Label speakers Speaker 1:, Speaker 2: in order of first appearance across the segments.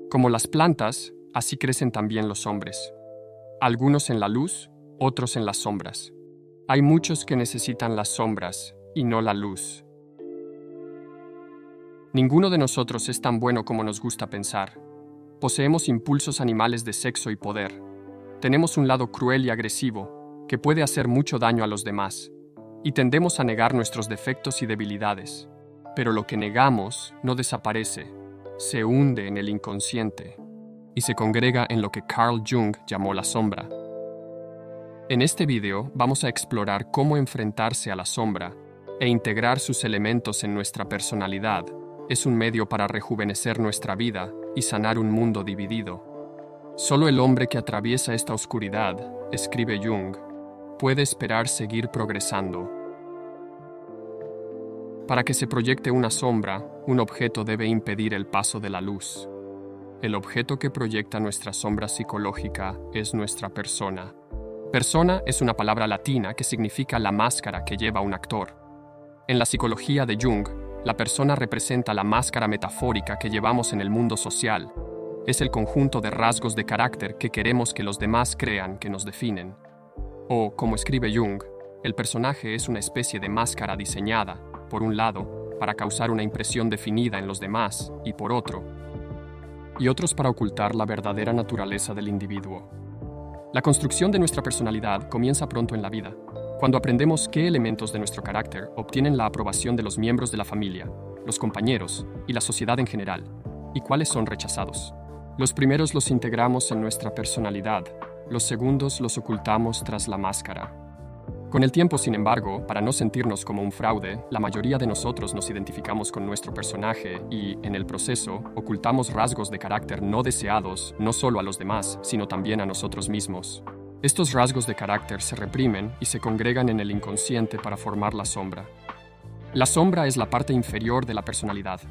Speaker 1: Como las plantas, así crecen también los hombres. Algunos en la luz, otros en las sombras. Hay muchos que necesitan las sombras y no la luz. Ninguno de nosotros es tan bueno como nos gusta pensar. Poseemos impulsos animales de sexo y poder. Tenemos un lado cruel y agresivo que puede hacer mucho daño a los demás, y tendemos a negar nuestros defectos y debilidades. Pero lo que negamos no desaparece, se hunde en el inconsciente y se congrega en lo que Carl Jung llamó la sombra. En este video vamos a explorar cómo enfrentarse a la sombra e integrar sus elementos en nuestra personalidad. Es un medio para rejuvenecer nuestra vida y sanar un mundo dividido. Solo el hombre que atraviesa esta oscuridad, escribe Jung, puede esperar seguir progresando. Para que se proyecte una sombra, un objeto debe impedir el paso de la luz. El objeto que proyecta nuestra sombra psicológica es nuestra persona. Persona es una palabra latina que significa la máscara que lleva un actor. En la psicología de Jung, la persona representa la máscara metafórica que llevamos en el mundo social. Es el conjunto de rasgos de carácter que queremos que los demás crean que nos definen. O, como escribe Jung, el personaje es una especie de máscara diseñada, por un lado, para causar una impresión definida en los demás, y por otro, y otros para ocultar la verdadera naturaleza del individuo. La construcción de nuestra personalidad comienza pronto en la vida, cuando aprendemos qué elementos de nuestro carácter obtienen la aprobación de los miembros de la familia, los compañeros y la sociedad en general, y cuáles son rechazados. Los primeros los integramos en nuestra personalidad, los segundos los ocultamos tras la máscara. Con el tiempo, sin embargo, para no sentirnos como un fraude, la mayoría de nosotros nos identificamos con nuestro personaje y, en el proceso, ocultamos rasgos de carácter no deseados no solo a los demás, sino también a nosotros mismos. Estos rasgos de carácter se reprimen y se congregan en el inconsciente para formar la sombra. La sombra es la parte inferior de la personalidad.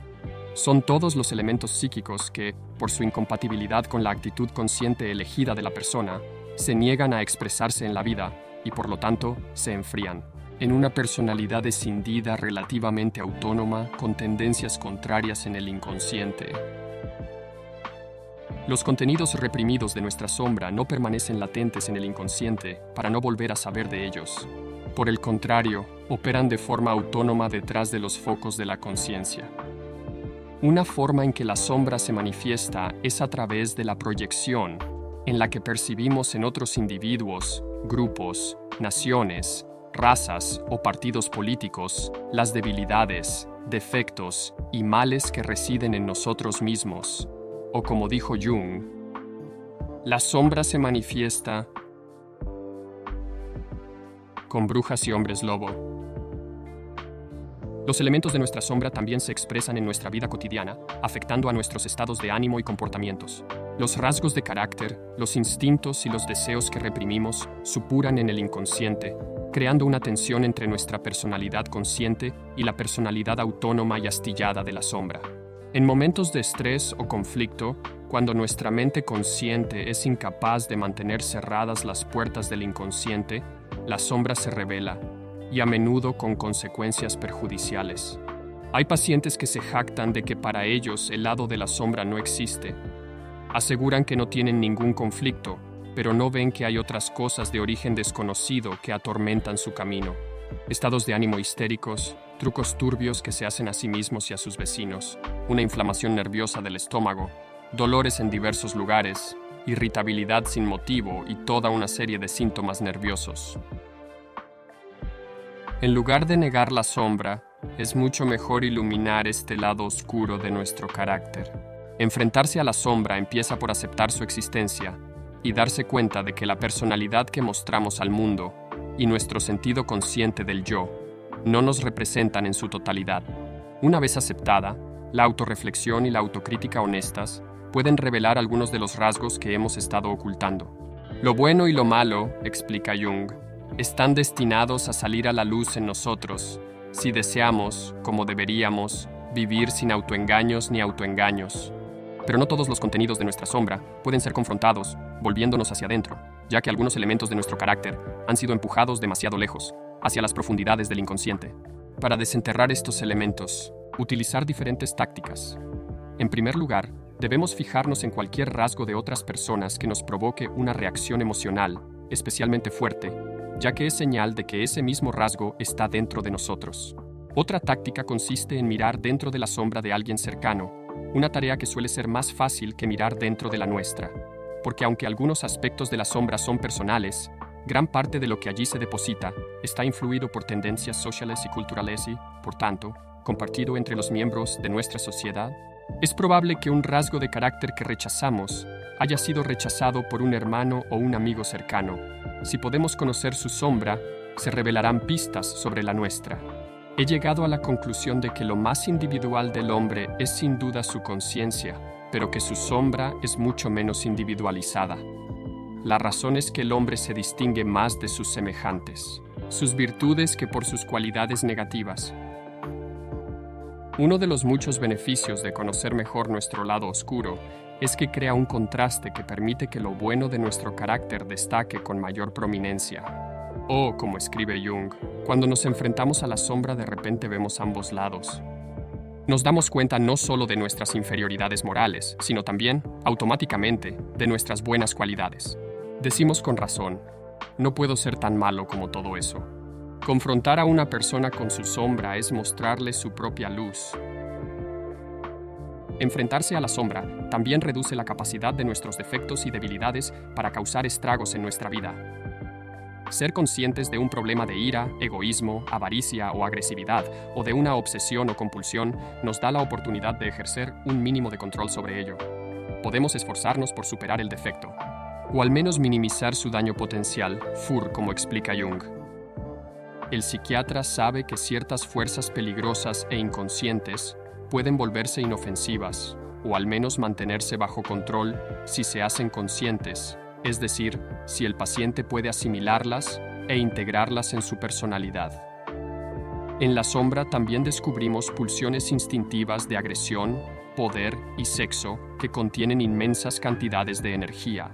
Speaker 1: Son todos los elementos psíquicos que, por su incompatibilidad con la actitud consciente elegida de la persona, se niegan a expresarse en la vida y, por lo tanto, se enfrían. En una personalidad escindida relativamente autónoma con tendencias contrarias en el inconsciente. Los contenidos reprimidos de nuestra sombra no permanecen latentes en el inconsciente para no volver a saber de ellos. Por el contrario, operan de forma autónoma detrás de los focos de la conciencia. Una forma en que la sombra se manifiesta es a través de la proyección, en la que percibimos en otros individuos, grupos, naciones, razas o partidos políticos las debilidades, defectos y males que residen en nosotros mismos. O como dijo Jung, la sombra se manifiesta con brujas y hombres lobo. Los elementos de nuestra sombra también se expresan en nuestra vida cotidiana, afectando a nuestros estados de ánimo y comportamientos. Los rasgos de carácter, los instintos y los deseos que reprimimos supuran en el inconsciente, creando una tensión entre nuestra personalidad consciente y la personalidad autónoma y astillada de la sombra. En momentos de estrés o conflicto, cuando nuestra mente consciente es incapaz de mantener cerradas las puertas del inconsciente, la sombra se revela, y a menudo con consecuencias perjudiciales. Hay pacientes que se jactan de que para ellos el lado de la sombra no existe. Aseguran que no tienen ningún conflicto, pero no ven que hay otras cosas de origen desconocido que atormentan su camino. Estados de ánimo histéricos, trucos turbios que se hacen a sí mismos y a sus vecinos, una inflamación nerviosa del estómago, dolores en diversos lugares, irritabilidad sin motivo y toda una serie de síntomas nerviosos. En lugar de negar la sombra, es mucho mejor iluminar este lado oscuro de nuestro carácter. Enfrentarse a la sombra empieza por aceptar su existencia y darse cuenta de que la personalidad que mostramos al mundo y nuestro sentido consciente del yo no nos representan en su totalidad. Una vez aceptada, la autorreflexión y la autocrítica honestas pueden revelar algunos de los rasgos que hemos estado ocultando. Lo bueno y lo malo, explica Jung, están destinados a salir a la luz en nosotros, si deseamos, como deberíamos, vivir sin autoengaños ni autoengaños. Pero no todos los contenidos de nuestra sombra pueden ser confrontados, volviéndonos hacia adentro, ya que algunos elementos de nuestro carácter han sido empujados demasiado lejos, hacia las profundidades del inconsciente. Para desenterrar estos elementos, utilizar diferentes tácticas. En primer lugar, debemos fijarnos en cualquier rasgo de otras personas que nos provoque una reacción emocional, especialmente fuerte, ya que es señal de que ese mismo rasgo está dentro de nosotros. Otra táctica consiste en mirar dentro de la sombra de alguien cercano, una tarea que suele ser más fácil que mirar dentro de la nuestra, porque aunque algunos aspectos de la sombra son personales, gran parte de lo que allí se deposita está influido por tendencias sociales y culturales y, por tanto, compartido entre los miembros de nuestra sociedad. Es probable que un rasgo de carácter que rechazamos haya sido rechazado por un hermano o un amigo cercano. Si podemos conocer su sombra, se revelarán pistas sobre la nuestra. He llegado a la conclusión de que lo más individual del hombre es sin duda su conciencia, pero que su sombra es mucho menos individualizada. La razón es que el hombre se distingue más de sus semejantes, sus virtudes que por sus cualidades negativas. Uno de los muchos beneficios de conocer mejor nuestro lado oscuro es que crea un contraste que permite que lo bueno de nuestro carácter destaque con mayor prominencia. O, como escribe Jung, cuando nos enfrentamos a la sombra de repente vemos ambos lados. Nos damos cuenta no solo de nuestras inferioridades morales, sino también, automáticamente, de nuestras buenas cualidades. Decimos con razón, no puedo ser tan malo como todo eso. Confrontar a una persona con su sombra es mostrarle su propia luz. Enfrentarse a la sombra también reduce la capacidad de nuestros defectos y debilidades para causar estragos en nuestra vida. Ser conscientes de un problema de ira, egoísmo, avaricia o agresividad, o de una obsesión o compulsión, nos da la oportunidad de ejercer un mínimo de control sobre ello. Podemos esforzarnos por superar el defecto, o al menos minimizar su daño potencial, como explica Jung. El psiquiatra sabe que ciertas fuerzas peligrosas e inconscientes pueden volverse inofensivas, o al menos mantenerse bajo control si se hacen conscientes, es decir, si el paciente puede asimilarlas e integrarlas en su personalidad. En la sombra también descubrimos pulsiones instintivas de agresión, poder y sexo que contienen inmensas cantidades de energía.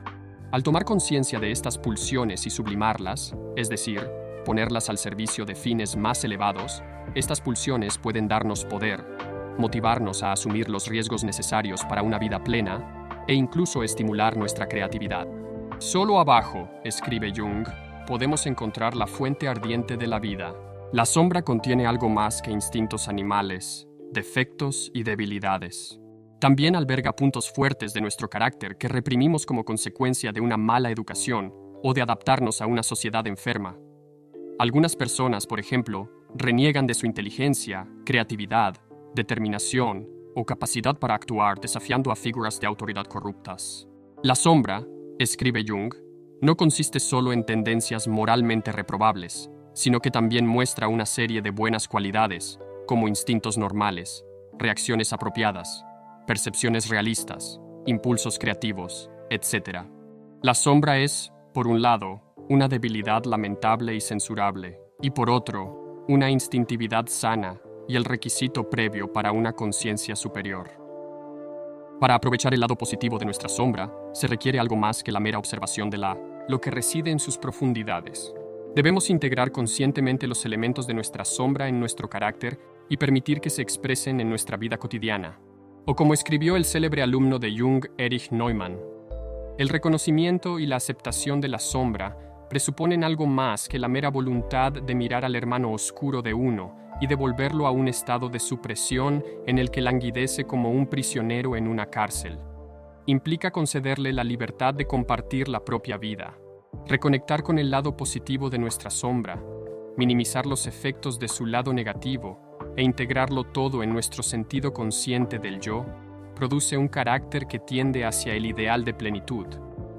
Speaker 1: Al tomar conciencia de estas pulsiones y sublimarlas, es decir, ponerlas al servicio de fines más elevados, estas pulsiones pueden darnos poder, motivarnos a asumir los riesgos necesarios para una vida plena e incluso estimular nuestra creatividad. Solo abajo, escribe Jung, podemos encontrar la fuente ardiente de la vida. La sombra contiene algo más que instintos animales, defectos y debilidades. También alberga puntos fuertes de nuestro carácter que reprimimos como consecuencia de una mala educación o de adaptarnos a una sociedad enferma. Algunas personas, por ejemplo, reniegan de su inteligencia, creatividad, determinación o capacidad para actuar desafiando a figuras de autoridad corruptas. La sombra, escribe Jung, no consiste solo en tendencias moralmente reprobables, sino que también muestra una serie de buenas cualidades, como instintos normales, reacciones apropiadas, percepciones realistas, impulsos creativos, etc. La sombra es, por un lado, una debilidad lamentable y censurable, y por otro, una instintividad sana y el requisito previo para una conciencia superior. Para aprovechar el lado positivo de nuestra sombra, se requiere algo más que la mera observación de lo que reside en sus profundidades. Debemos integrar conscientemente los elementos de nuestra sombra en nuestro carácter y permitir que se expresen en nuestra vida cotidiana. O como escribió el célebre alumno de Jung, Erich Neumann, el reconocimiento y la aceptación de la sombra presuponen algo más que la mera voluntad de mirar al hermano oscuro de uno y devolverlo a un estado de supresión en el que languidece como un prisionero en una cárcel. Implica concederle la libertad de compartir la propia vida, reconectar con el lado positivo de nuestra sombra, minimizar los efectos de su lado negativo e integrarlo todo en nuestro sentido consciente del yo, produce un carácter que tiende hacia el ideal de plenitud,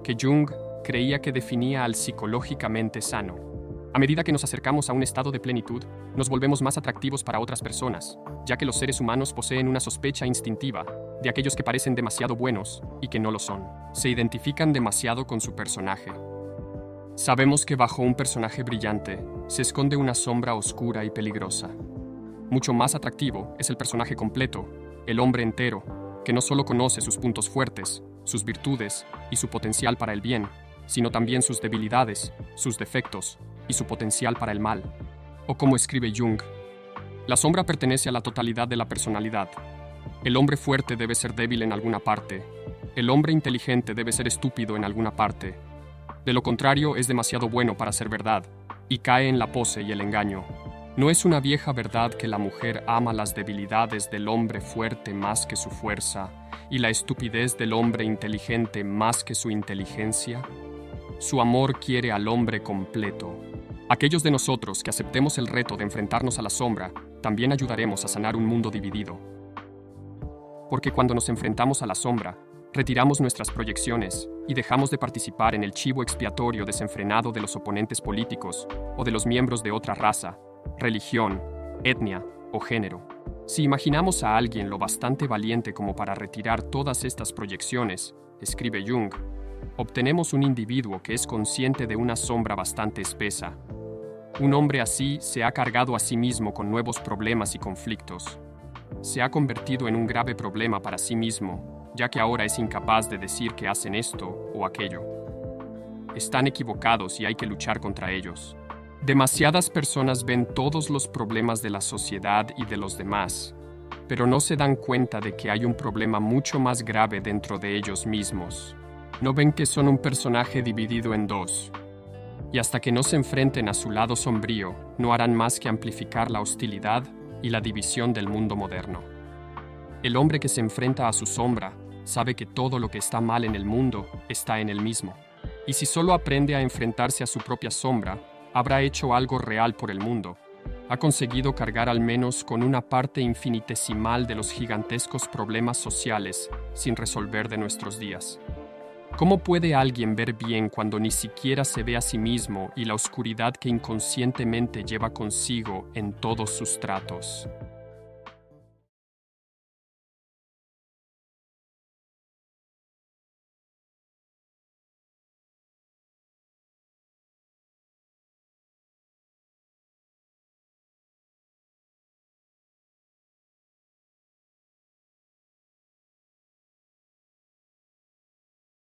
Speaker 1: que Jung creía que definía al psicológicamente sano. A medida que nos acercamos a un estado de plenitud, nos volvemos más atractivos para otras personas, ya que los seres humanos poseen una sospecha instintiva de aquellos que parecen demasiado buenos y que no lo son. Se identifican demasiado con su personaje. Sabemos que bajo un personaje brillante se esconde una sombra oscura y peligrosa. Mucho más atractivo es el personaje completo, el hombre entero, que no solo conoce sus puntos fuertes, sus virtudes y su potencial para el bien, sino también sus debilidades, sus defectos y su potencial para el mal. O como escribe Jung, la sombra pertenece a la totalidad de la personalidad. El hombre fuerte debe ser débil en alguna parte. El hombre inteligente debe ser estúpido en alguna parte. De lo contrario, es demasiado bueno para ser verdad, y cae en la pose y el engaño. ¿No es una vieja verdad que la mujer ama las debilidades del hombre fuerte más que su fuerza, y la estupidez del hombre inteligente más que su inteligencia? Su amor quiere al hombre completo. Aquellos de nosotros que aceptemos el reto de enfrentarnos a la sombra, también ayudaremos a sanar un mundo dividido. Porque cuando nos enfrentamos a la sombra, retiramos nuestras proyecciones y dejamos de participar en el chivo expiatorio desenfrenado de los oponentes políticos o de los miembros de otra raza, religión, etnia o género. Si imaginamos a alguien lo bastante valiente como para retirar todas estas proyecciones, escribe Jung, obtenemos un individuo que es consciente de una sombra bastante espesa. Un hombre así se ha cargado a sí mismo con nuevos problemas y conflictos. Se ha convertido en un grave problema para sí mismo, ya que ahora es incapaz de decir que hacen esto o aquello. Están equivocados y hay que luchar contra ellos. Demasiadas personas ven todos los problemas de la sociedad y de los demás, pero no se dan cuenta de que hay un problema mucho más grave dentro de ellos mismos. No ven que son un personaje dividido en dos. Y hasta que no se enfrenten a su lado sombrío, no harán más que amplificar la hostilidad y la división del mundo moderno. El hombre que se enfrenta a su sombra sabe que todo lo que está mal en el mundo está en él mismo. Y si solo aprende a enfrentarse a su propia sombra, habrá hecho algo real por el mundo. Ha conseguido cargar al menos con una parte infinitesimal de los gigantescos problemas sociales sin resolver de nuestros días. ¿Cómo puede alguien ver bien cuando ni siquiera se ve a sí mismo y la oscuridad que inconscientemente lleva consigo en todos sus tratos?